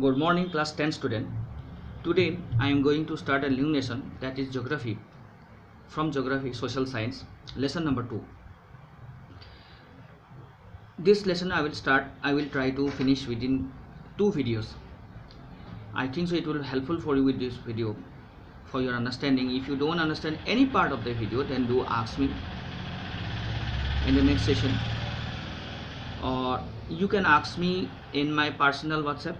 Good morning, class 10 student. Today I am going to start a new lesson, that is geography. From geography, social science, lesson number 2. This lesson I will try to finish within 2 videos. I think so it will be helpful for you with this video for your understanding. If you don't understand any part of the video, then do ask me in the next session, or you can ask me in my personal WhatsApp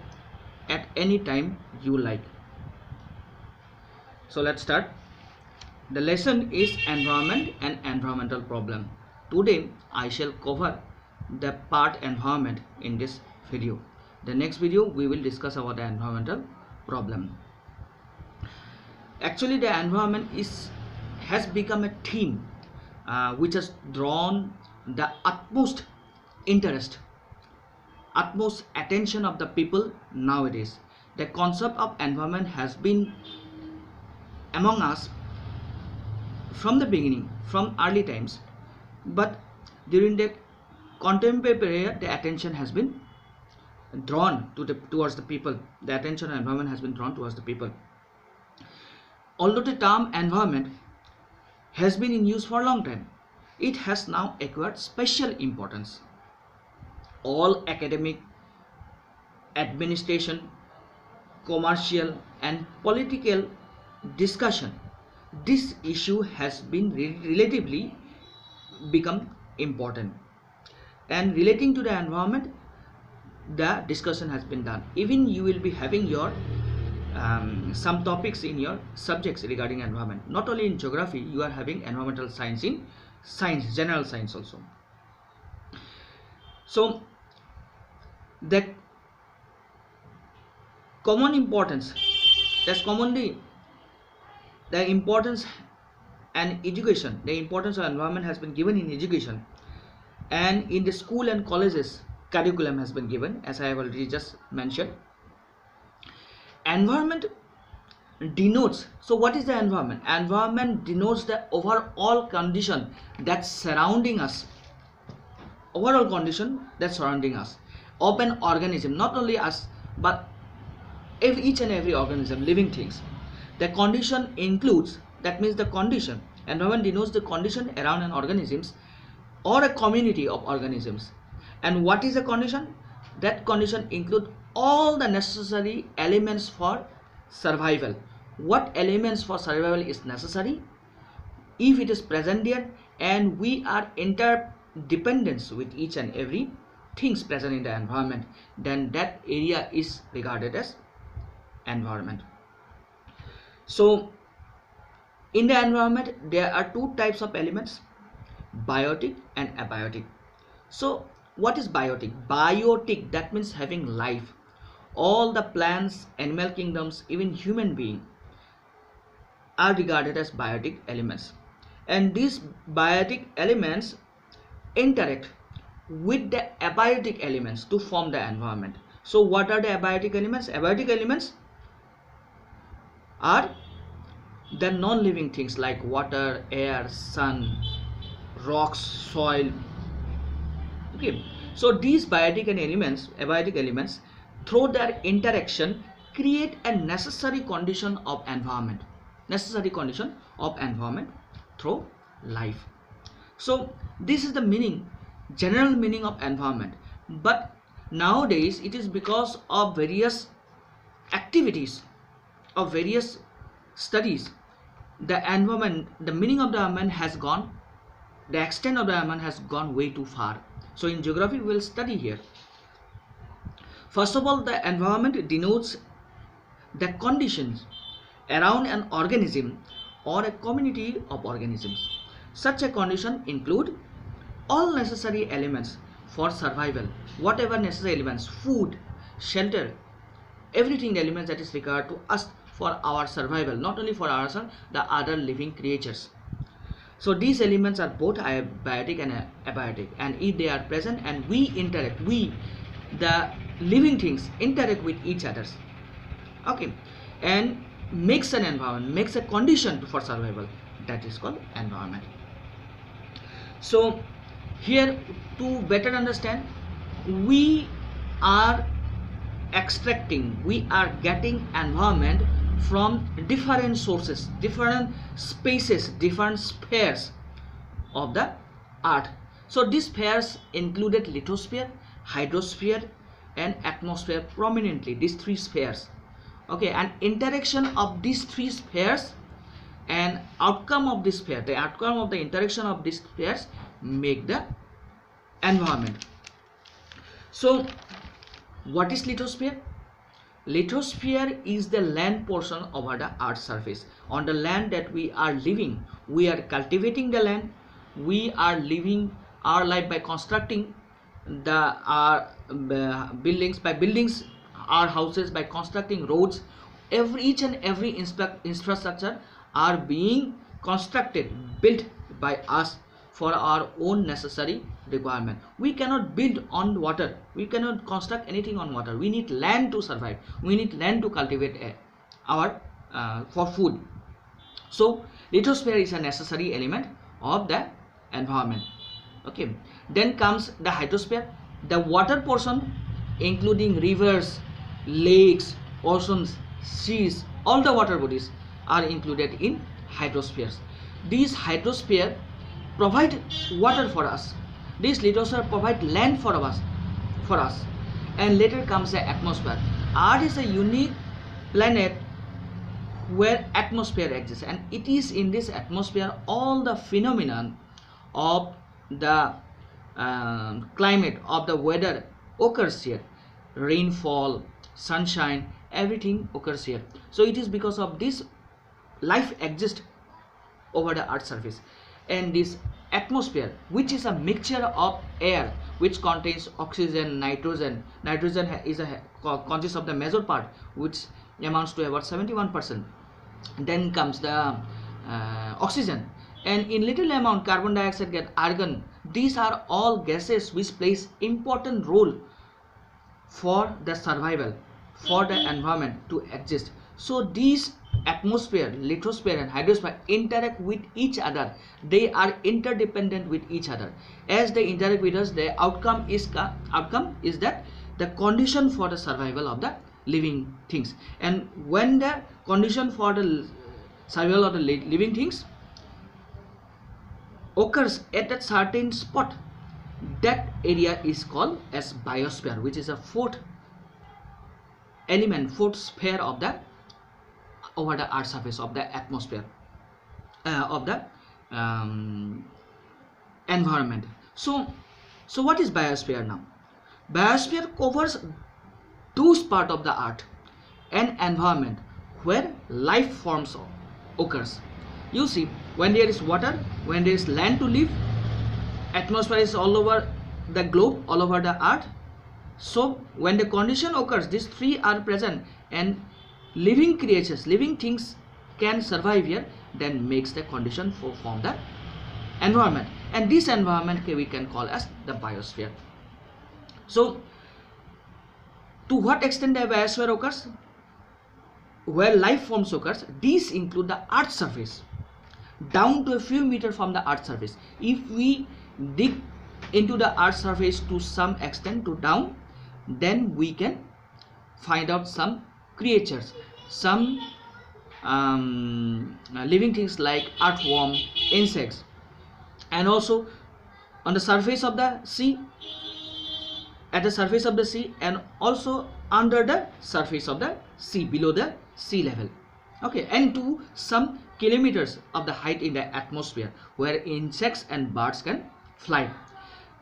at any time you like. So let's start. The lesson is environment and environmental problem. Today I shall cover the part environment in this video. The next video we will discuss about the environmental problem. Actually the environment has become a theme which has drawn the utmost interest, utmost attention of the people nowadays. The concept of environment has been among us from the beginning, from early times, but during the contemporary period the attention has been drawn towards the people. The attention on environment has been drawn towards the people. Although the term environment has been in use for a long time, it has now acquired special importance. All academic, administration, commercial and political discussion, this issue has been relatively become important, and relating to the environment the discussion has been done. Even you will be having your some topics in your subjects regarding environment. Not only in geography, you are having environmental science in science, general science also. So the common importance, that's commonly the importance and education, the importance of environment has been given in education, and in the school and colleges curriculum has been given, as I have already just mentioned. Environment denotes, so what is the environment? Environment denotes the overall condition that's surrounding us, overall condition that's surrounding us of an organism, not only us but each and every organism, living things. The condition includes, that means the condition, environment denotes the condition around an organisms or a community of organisms. And what is the condition? That condition includes all the necessary elements for survival. What elements for survival is necessary? If it is present there and we are interdependent with each and every things present in the environment, then that area is regarded as environment. So in the environment there are two types of elements, biotic and abiotic. So what is biotic? Biotic, that means having life. All the plants, animal kingdoms, even human beings are regarded as biotic elements, and these biotic elements interact with the abiotic elements to form the environment. So what are the abiotic elements? Abiotic elements are the non-living things like water, air, sun, rocks, soil. Okay, so these abiotic elements through their interaction create a necessary condition of environment, through life. So this is the meaning, general meaning of environment. But nowadays it is because of various activities, of various studies, the environment, the meaning of the environment has gone, the extent of the environment has gone way too far. So in geography we will study here. First of all, the environment denotes the conditions around an organism or a community of organisms. Such a condition include all necessary elements for survival, whatever necessary elements, food, shelter, everything, the elements that is required to us for our survival, not only for ourselves, the other living creatures. So these elements are both biotic and abiotic, and if they are present and we interact, the living things interact with each others, okay, and makes an environment, makes a condition for survival, that is called environment. So here, to better understand, we are extracting, we are getting environment from different sources, different spaces, different spheres of the earth. So these spheres included lithosphere, hydrosphere and atmosphere prominently, these three spheres. Okay, and interaction of these three spheres and outcome of this sphere, the outcome of the interaction of these spheres make the environment. So what is lithosphere? Lithosphere is the land portion over the earth's surface. On the land that we are living, we are cultivating the land, we are living our life by constructing the buildings, by buildings our houses, by constructing roads. Each and every infrastructure are being constructed, built by us for our own necessary requirement. We cannot build on water, we cannot construct anything on water. We need land to survive, we need land to cultivate our for food. So lithosphere is a necessary element of the environment. Okay, then comes the hydrosphere, the water portion including rivers, lakes, oceans, seas, all the water bodies are included in hydrospheres. These hydrosphere provide water for us, this lithosphere provide land for us. And later comes the atmosphere. Earth is a unique planet where atmosphere exists, and it is in this atmosphere all the phenomenon of the climate, of the weather occurs here. Rainfall, sunshine, everything occurs here. So it is because of this life exists over the earth's surface. And this atmosphere, which is a mixture of air which contains oxygen, nitrogen is consists of the major part, which amounts to about 71%. Then comes the oxygen, and in little amount carbon dioxide, gas, argon. These are all gases which plays important role for the survival, for the environment to exist. So these atmosphere, lithosphere and hydrosphere interact with each other. They are interdependent with each other. As they interact with us, the outcome is that the condition for the survival of the living things. And when the condition for the survival of the living things occurs at a certain spot, that area is called as biosphere, which is a fourth element, fourth sphere of the over the earth surface, of the atmosphere, of the environment. So what is biosphere now? Biosphere covers those part of the earth and environment where life forms occurs. You see, when there is water, when there is land to live, atmosphere is all over the globe, all over the earth. So when the condition occurs, these three are present and living creatures, living things can survive here, then makes the condition for form the environment. And this environment we can call as the biosphere. So to what extent the biosphere occurs? Where life forms occurs, these include the earth surface down to a few meters from the earth surface. If we dig into the earth surface to some extent to down, then we can find out some creatures, some living things like earthworm, insects, and also on the surface of the sea, at the surface of the sea, and also under the surface of the sea, below the sea level. Okay, and to some kilometers of the height in the atmosphere where insects and birds can fly.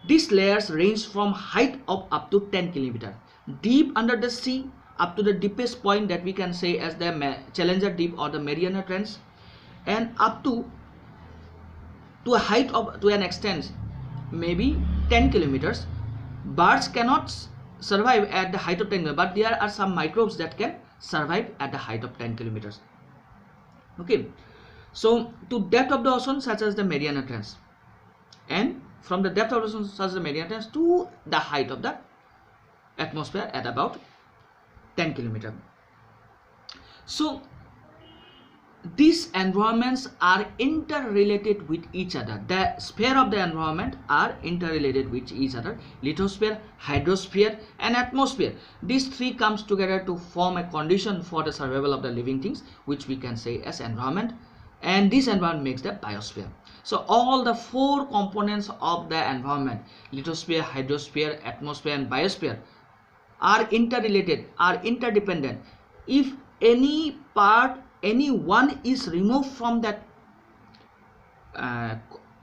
These layers range from height of up to 10 kilometers deep under the sea, up to the deepest point that we can say as the Challenger Deep or the Mariana Trench, and up to a height of, to an extent maybe 10 kilometers. Birds cannot survive at the height of 10 kilometers, but there are some microbes that can survive at the height of 10 kilometers. Okay, so to depth of the ocean such as the Mariana Trench, and from the depth of the ocean such as the Mariana Trench to the height of the atmosphere at about 10 kilometers. So these environments are interrelated with each other. The sphere of the environment are interrelated with each other. Lithosphere, hydrosphere and atmosphere. These three comes together to form a condition for the survival of the living things, which we can say as environment. And this environment makes the biosphere. So all the four components of the environment, lithosphere, hydrosphere, atmosphere and biosphere, are interrelated, are interdependent. If any part, any one is removed from that,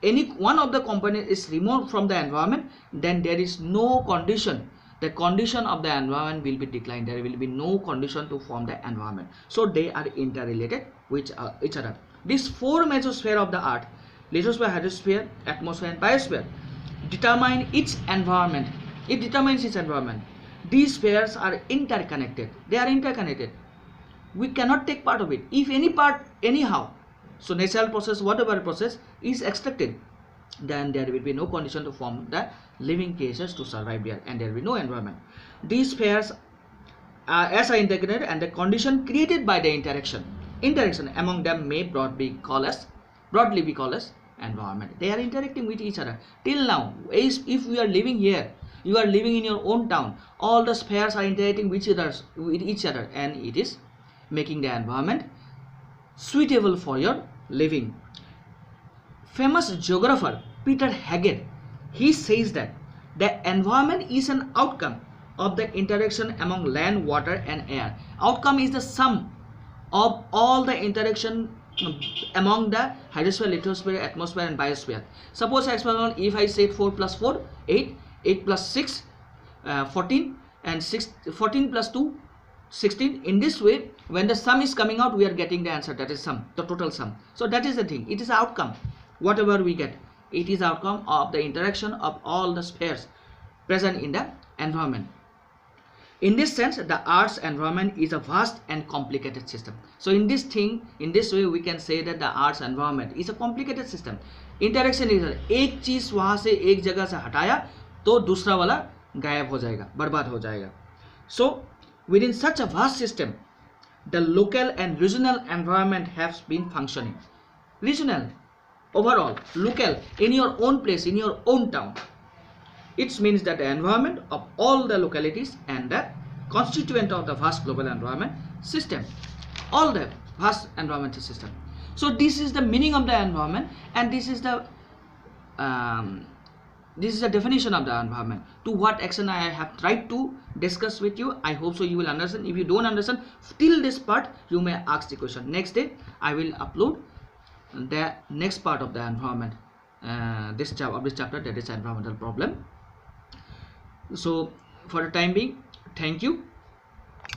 any one of the component is removed from the environment, then there is no condition. The condition of the environment will be declined. There will be no condition to form the environment. So they are interrelated with each other. These four major spheres of the earth, lithosphere, hydrosphere, atmosphere and biosphere, determine its environment. It determines its environment. These spheres are interconnected. They are interconnected. We cannot take part of it. If any part anyhow, so natural process, whatever process is extracted, then there will be no condition to form the living creatures to survive there, and there will be no environment. These spheres as are integrated, and the condition created by the interaction among them may broadly be called as environment. They are interacting with each other. Till now, if we are living here, you are living in your own town, all the spheres are interacting with each other, and it is making the environment suitable for your living. Famous geographer Peter Haggard, he says that the environment is an outcome of the interaction among land, water and air. Outcome is the sum of all the interaction among the hydrosphere, lithosphere, atmosphere and biosphere. Suppose if I say 4 plus 4, 8, 8 plus 6, 14 and 14 plus 2, 16. In this way, when the sum is coming out, we are getting the answer, that is sum, the total sum. So that is the thing, it is outcome. Whatever we get, it is outcome of the interaction of all the spheres present in the environment. In this sense, the Earth's environment is a vast and complicated system. So in this way we can say that the Earth's environment is a complicated system. Interaction is एक चीज वहां से एक जगह से हटाया तो दूसरा वाला गायब हो जाएगा, बर्बाद हो जाएगा. So within such a vast system, the local and regional environment has been functioning. Regional, overall, local, in your own place, in your own town. It means that the environment of all the localities and the constituent of the vast global environment system, all the vast environmental system. So this is the meaning of the environment, and this is the definition of the environment. To what extent I have tried to discuss with you, I hope so you will understand. If you don't understand till this part, you may ask the question. Next day I will upload the next part of the environment, this chapter, that is environmental problem. So for the time being, thank you.